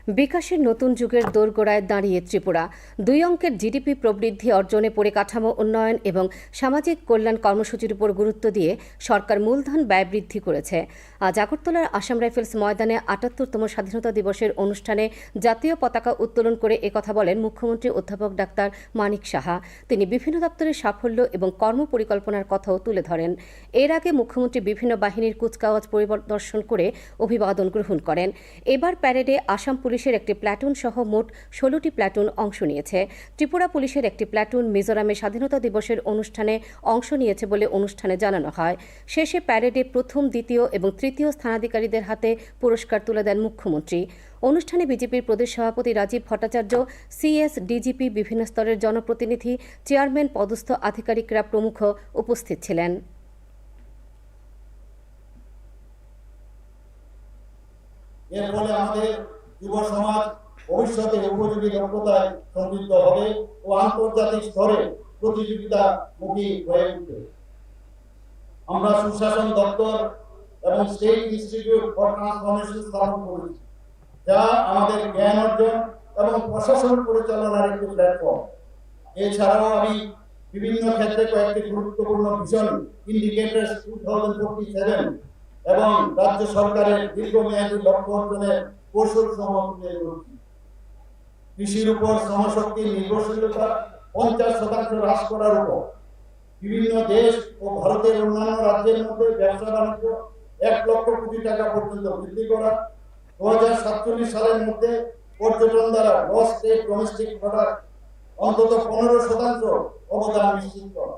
বিকাশের নতুন যুগের দোরগোড়ায় দাঁড়িয়ে ত্রিপুরা। 2 অঙ্কের জিডিপি প্রবৃদ্ধি অর্জনে পরিকাঠামো উন্নয়ন এবং সামাজিক কল্যাণ কর্মসূচির উপর গুরুত্ব দিয়ে সরকার মূলধন ব্যয় বৃদ্ধি করেছে। আজ আগরতলার আসাম রাইফেলস ময়দানে ৭৮তম স্বাধীনতা দিবসের অনুষ্ঠানে জাতীয় পতাকা উত্তোলন করে একথা বলেন মুখ্যমন্ত্রী অধ্যাপক ডাক্তার মানিক সাহা। তিনি বিভিন্ন দপ্তরের সাফল্য এবং কর্মপরিকল্পনার কথাও তুলে ধরেন। এর আগে মুখ্যমন্ত্রী বিভিন্ন বাহিনীর কুচকাওয়াজ পরিদর্শন করে অভিবাদন গ্রহণ করেন। এবার প্যারেডে আসাম পুলিশের একটি প্ল্যাটুন সহ মোট 16টি প্ল্যাটুন অংশ নিয়েছে। ত্রিপুরা পুলিশের একটি প্ল্যাটুন মিজোরামে স্বাধীনতা দিবসের অনুষ্ঠানে অংশ নিয়েছে বলে অনুষ্ঠানে জানানো হয়। শেষে প্যারেডে প্রথম, দ্বিতীয় এবং তৃতীয় স্থানাধিকারীদের হাতে পুরস্কার তুলে দেন মুখ্যমন্ত্রী। অনুষ্ঠানে বিজেপির প্রদেশ সভাপতি রাজীব ভট্টাচার্য, সিএস, ডিজিপি, বিভিন্ন স্তরের জনপ্রতিনিধি, চেয়ারম্যান, পদস্থ আধিকারিকরা প্রমুখ উপস্থিত ছিলেন। এর ফলে আমাদের যুব সমাজ ভবিষ্যতে উপযোগী দক্ষতায় সমৃদ্ধ হবে ও আন্তর্জাতিক স্তরে প্রতিযোগিতামুখী হয়ে উঠবে। আমরা সুশাসন দপ্তর এবং স্টেট ইনস্টিটিউট ফর ট্রান্সফরমেশন স্থাপন করেছি, যা আমাদের জ্ঞান অর্জন এবং প্রশাসন পরিচালনার একটি প্ল্যাটফর্ম। এছাড়াও আমি বিভিন্ন ক্ষেত্রে কয়েকটি গুরুত্বপূর্ণ ভিশন ইন্ডিকেটরস 2047 এবং রাজ্য সরকারের দীর্ঘমেয়াদী লক্ষ্য অর্জনের কৌশল সমূহ তুলে ধরেছি। কৃষির উপর শ্রমশক্তি নির্ভরশীলতা 50% হ্রাস করার উপর, বিভিন্ন দেশ ও ভারতের অন্যান্য রাজ্যের মধ্যে ব্যবসা বাণিজ্য 1 লক্ষ কোটি টাকা পর্যন্ত বৃদ্ধি করা, 2047 সালের মধ্যে পর্যটন দ্বারা গ্রস স্টেট ডোমেস্টিক প্রোডাক্ট অন্তত 15% অবদান নিশ্চিত করা।